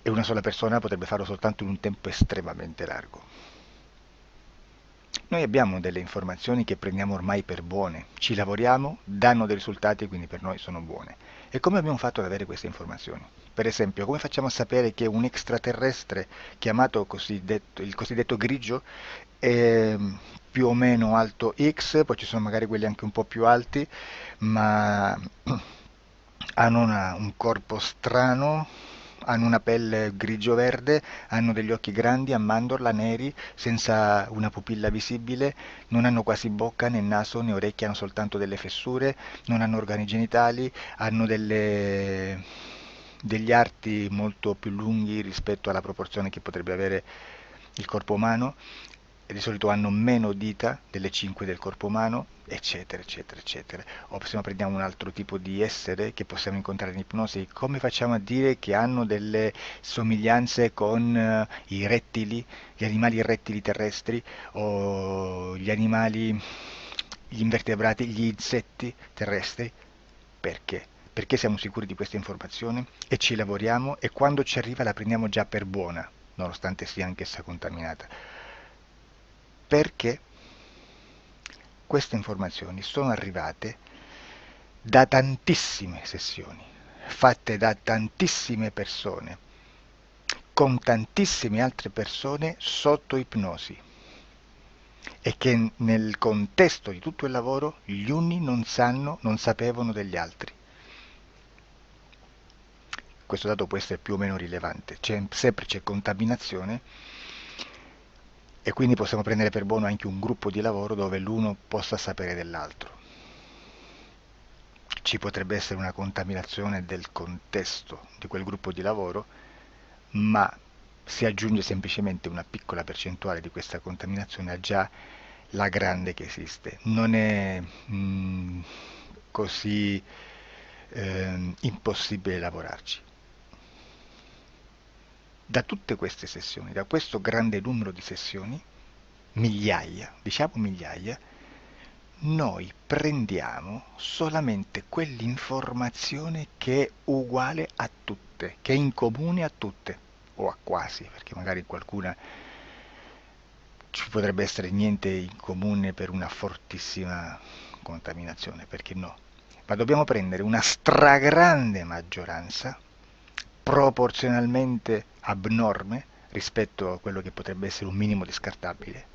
e una sola persona potrebbe farlo soltanto in un tempo estremamente largo. Noi abbiamo delle informazioni che prendiamo ormai per buone, ci lavoriamo, danno dei risultati e quindi per noi sono buone. E come abbiamo fatto ad avere queste informazioni? Per esempio, come facciamo a sapere che un extraterrestre chiamato il cosiddetto grigio è più o meno alto X, poi ci sono magari quelli anche un po' più alti, ma hanno un corpo strano, hanno una pelle grigio-verde, hanno degli occhi grandi a mandorla, neri, senza una pupilla visibile, non hanno quasi bocca né naso né orecchie, hanno soltanto delle fessure, non hanno organi genitali, hanno degli arti molto più lunghi rispetto alla proporzione che potrebbe avere il corpo umano, e di solito hanno meno dita delle 5 del corpo umano, eccetera, eccetera, eccetera. O se no prendiamo un altro tipo di essere che possiamo incontrare in ipnosi, come facciamo a dire che hanno delle somiglianze con i rettili, gli animali rettili terrestri o gli invertebrati, gli insetti terrestri? Perché? Perché siamo sicuri di questa informazione e ci lavoriamo e quando ci arriva la prendiamo già per buona, nonostante sia anch'essa contaminata. Perché queste informazioni sono arrivate da tantissime sessioni, fatte da tantissime persone, con tantissime altre persone sotto ipnosi e che nel contesto di tutto il lavoro gli uni non sapevano degli altri. Questo dato può essere più o meno rilevante, sempre c'è contaminazione e quindi possiamo prendere per buono anche un gruppo di lavoro dove l'uno possa sapere dell'altro. Ci potrebbe essere una contaminazione del contesto di quel gruppo di lavoro, ma si aggiunge semplicemente una piccola percentuale di questa contaminazione a già la grande che esiste. Non è così impossibile lavorarci. Da tutte queste sessioni, da questo grande numero di sessioni, migliaia, diciamo migliaia, noi prendiamo solamente quell'informazione che è uguale a tutte, che è in comune a tutte, o a quasi, perché magari qualcuna ci potrebbe essere niente in comune per una fortissima contaminazione, perché no? Ma dobbiamo prendere una stragrande maggioranza, proporzionalmente abnorme rispetto a quello che potrebbe essere un minimo di scartabile,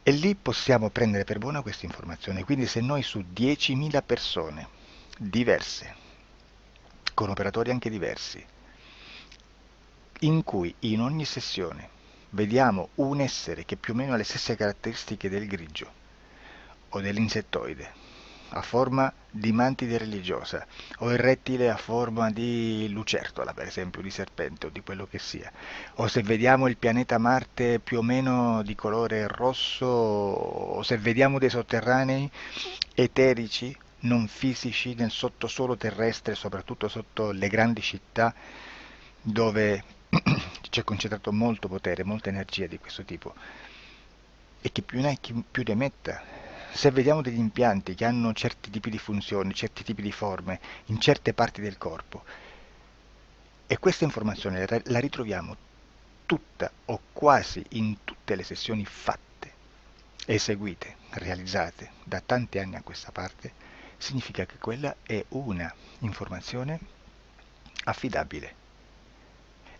e lì possiamo prendere per buona questa informazione. Quindi se noi su 10.000 persone diverse, con operatori anche diversi, in cui in ogni sessione vediamo un essere che più o meno ha le stesse caratteristiche del grigio o dell'insettoide, a forma di mantide religiosa, o il rettile a forma di lucertola, per esempio, di serpente o di quello che sia, o se vediamo il pianeta Marte più o meno di colore rosso, o se vediamo dei sotterranei eterici, non fisici, nel sottosuolo terrestre, soprattutto sotto le grandi città, dove c'è concentrato molto potere, molta energia di questo tipo, e che più ne hai più ne metta. Se vediamo degli impianti che hanno certi tipi di funzioni, certi tipi di forme in certe parti del corpo, e questa informazione la ritroviamo tutta o quasi in tutte le sessioni fatte, eseguite, realizzate da tanti anni a questa parte, significa che quella è una informazione affidabile.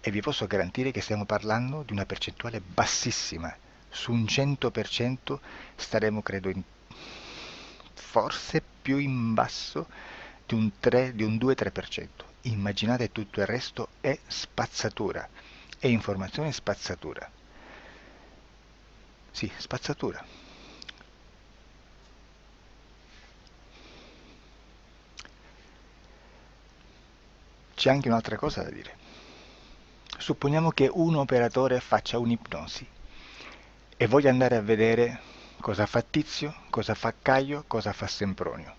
E vi posso garantire che stiamo parlando di una percentuale bassissima. Su un 100% staremo, credo, forse più in basso di un 3, di un 2-3%. Immaginate tutto il resto è spazzatura, è informazione spazzatura. Sì, spazzatura. C'è anche un'altra cosa da dire. Supponiamo che un operatore faccia un'ipnosi e voglia andare a vedere cosa fa Tizio, cosa fa Caio, cosa fa Sempronio.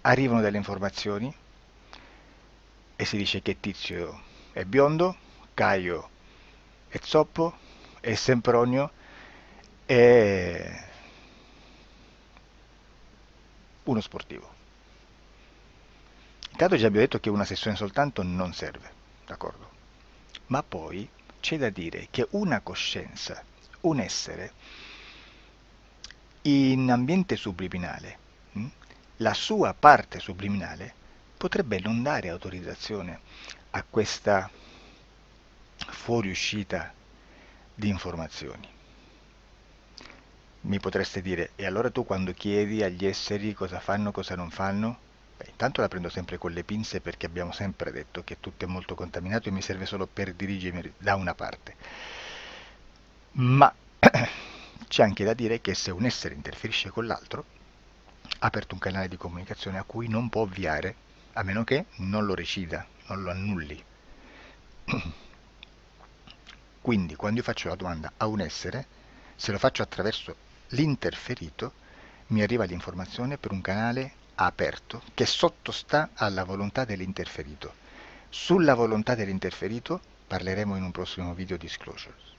Arrivano delle informazioni e si dice che Tizio è biondo, Caio è zoppo e Sempronio è uno sportivo. Intanto già abbiamo detto che una sessione soltanto non serve, d'accordo? Ma poi c'è da dire che una coscienza, un essere, in ambiente subliminale, la sua parte subliminale potrebbe non dare autorizzazione a questa fuoriuscita di informazioni. Mi potreste dire, e allora tu quando chiedi agli esseri cosa fanno, cosa non fanno? Beh, intanto la prendo sempre con le pinze perché abbiamo sempre detto che tutto è molto contaminato e mi serve solo per dirigermi da una parte. Ma c'è anche da dire che se un essere interferisce con l'altro, ha aperto un canale di comunicazione a cui non può ovviare, a meno che non lo recida, non lo annulli. Quindi quando io faccio la domanda a un essere, se lo faccio attraverso l'interferito, mi arriva l'informazione per un canale aperto che sottostà alla volontà dell'interferito. Sulla volontà dell'interferito parleremo in un prossimo video disclosures.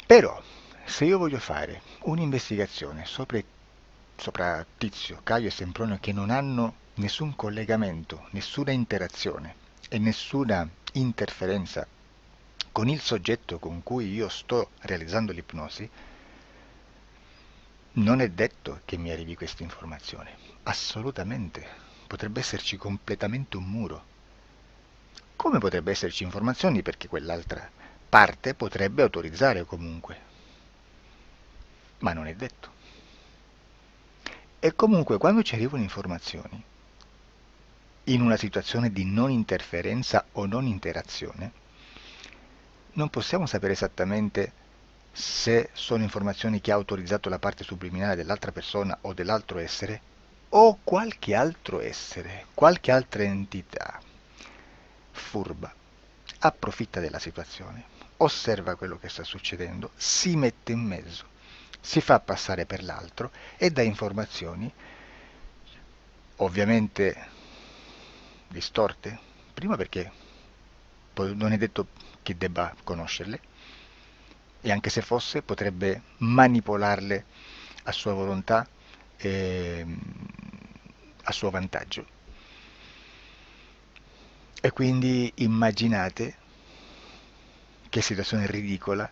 Però, se io voglio fare un'investigazione sopra Tizio, Caio e Sempronio che non hanno nessun collegamento, nessuna interazione e nessuna interferenza con il soggetto con cui io sto realizzando l'ipnosi, non è detto che mi arrivi questa informazione. Assolutamente. Potrebbe esserci completamente un muro. Come potrebbe esserci informazioni perché quell'altra parte potrebbe autorizzare comunque. Ma non è detto. E comunque quando ci arrivano informazioni, in una situazione di non interferenza o non interazione, non possiamo sapere esattamente se sono informazioni che ha autorizzato la parte subliminale dell'altra persona o dell'altro essere, o qualche altro essere, qualche altra entità furba, approfitta della situazione, osserva quello che sta succedendo, si mette in mezzo, si fa passare per l'altro e dà informazioni, ovviamente distorte, prima perché poi non è detto che debba conoscerle, e anche se fosse potrebbe manipolarle a sua volontà e a suo vantaggio. E quindi immaginate che situazione ridicola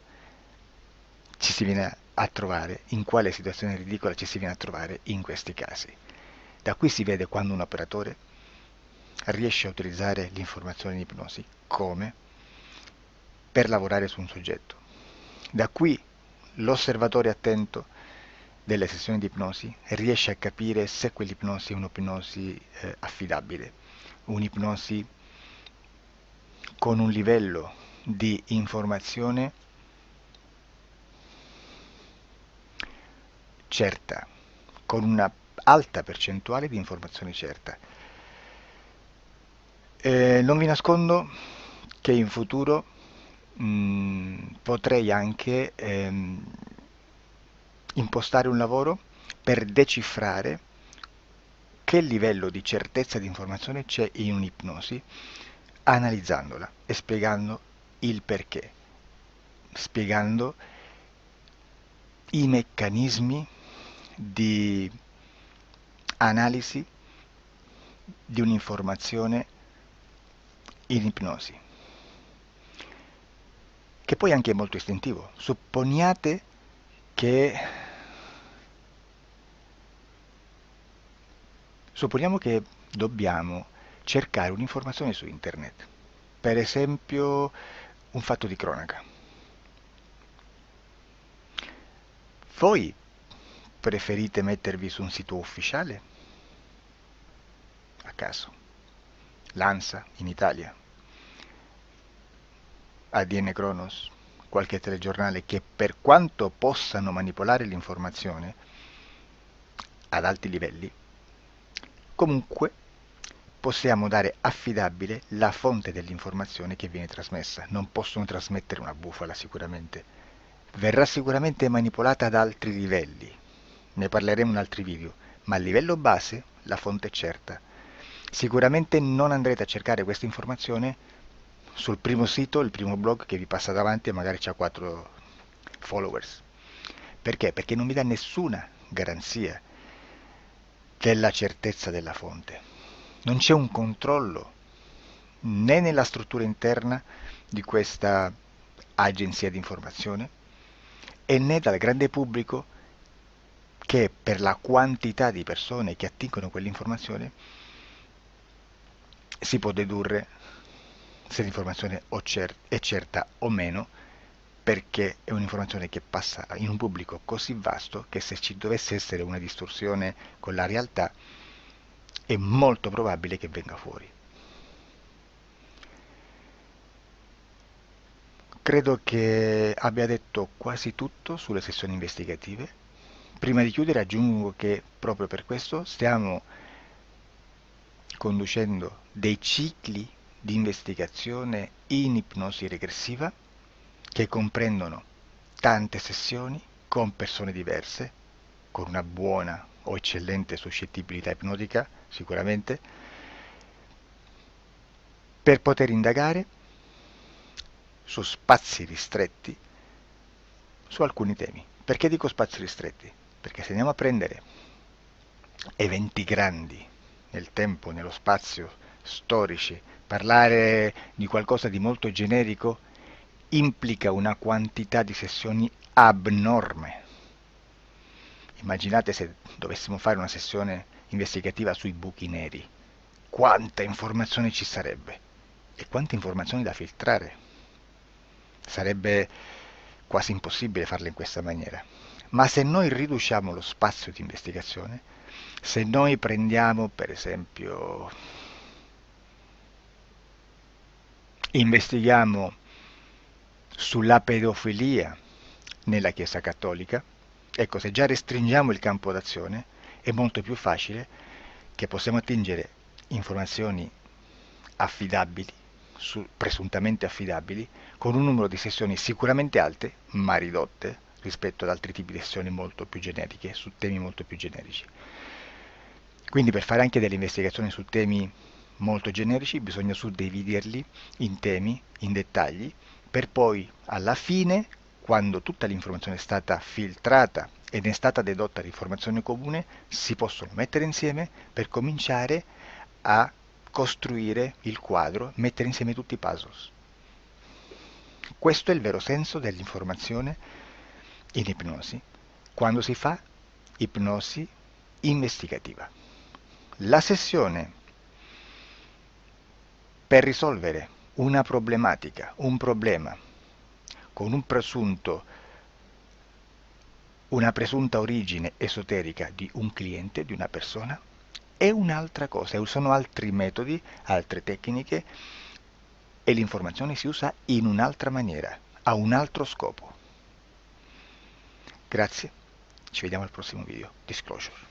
ci si viene a trovare, in quale situazione ridicola ci si viene a trovare in questi casi. Da qui si vede quando un operatore riesce a utilizzare l'informazione in ipnosi come per lavorare su un soggetto. Da qui l'osservatore attento delle sessioni di ipnosi riesce a capire se quell'ipnosi è un'ipnosi affidabile, un'ipnosi con un livello di informazione certa, con una alta percentuale di informazione certa. Non vi nascondo che in futuro potrei anche impostare un lavoro per decifrare che livello di certezza di informazione c'è in un'ipnosi, analizzandola e spiegando il perché, spiegando i meccanismi di analisi di un'informazione in ipnosi, che poi anche è molto istintivo. Supponiamo che dobbiamo cercare un'informazione su internet, per esempio un fatto di cronaca. Voi preferite mettervi su un sito ufficiale? A caso. L'ANSA in Italia, ADN Kronos, qualche telegiornale che per quanto possano manipolare l'informazione ad alti livelli, comunque possiamo dare affidabile la fonte dell'informazione che viene trasmessa. Non possono trasmettere una bufala sicuramente. Verrà sicuramente manipolata ad altri livelli. Ne parleremo in altri video, ma a livello base la fonte è certa. Sicuramente non andrete a cercare questa informazione sul primo sito, il primo blog che vi passa davanti e magari ha 4 followers. Perché? Perché non vi dà nessuna garanzia della certezza della fonte. Non c'è un controllo né nella struttura interna di questa agenzia di informazione e né dal grande pubblico, che per la quantità di persone che attingono quell'informazione si può dedurre se l'informazione è certa o meno, perché è un'informazione che passa in un pubblico così vasto che se ci dovesse essere una distorsione con la realtà è molto probabile che venga fuori. Credo che abbia detto quasi tutto sulle sessioni investigative. Prima di chiudere aggiungo che proprio per questo stiamo conducendo dei cicli di investigazione in ipnosi regressiva che comprendono tante sessioni con persone diverse, con una buona o eccellente suscettibilità ipnotica sicuramente, per poter indagare su spazi ristretti su alcuni temi. Perché dico spazi ristretti? Perché se andiamo a prendere eventi grandi nel tempo, nello spazio, storici, parlare di qualcosa di molto generico implica una quantità di sessioni abnorme. Immaginate se dovessimo fare una sessione investigativa sui buchi neri, quanta informazione ci sarebbe e quante informazioni da filtrare. Sarebbe quasi impossibile farlo in questa maniera. Ma se noi riduciamo lo spazio di investigazione, se noi prendiamo per esempio, investighiamo sulla pedofilia nella Chiesa Cattolica, ecco, se già restringiamo il campo d'azione è molto più facile che possiamo attingere informazioni affidabili, presuntamente affidabili, con un numero di sessioni sicuramente alte, ma ridotte rispetto ad altri tipi di sessioni molto più generiche, su temi molto più generici. Quindi per fare anche delle investigazioni su temi molto generici bisogna suddividerli in temi, in dettagli, per poi alla fine, quando tutta l'informazione è stata filtrata ed è stata dedotta l'informazione comune, si possono mettere insieme per cominciare a costruire il quadro, mettere insieme tutti i puzzles. Questo è il vero senso dell'informazione in ipnosi, quando si fa ipnosi investigativa. La sessione per risolvere una problematica, un problema, con una presunta origine esoterica di un cliente, di una persona, è un'altra cosa, sono altri metodi, altre tecniche e l'informazione si usa in un'altra maniera, ha un altro scopo. Grazie, ci vediamo al prossimo video. Disclosure.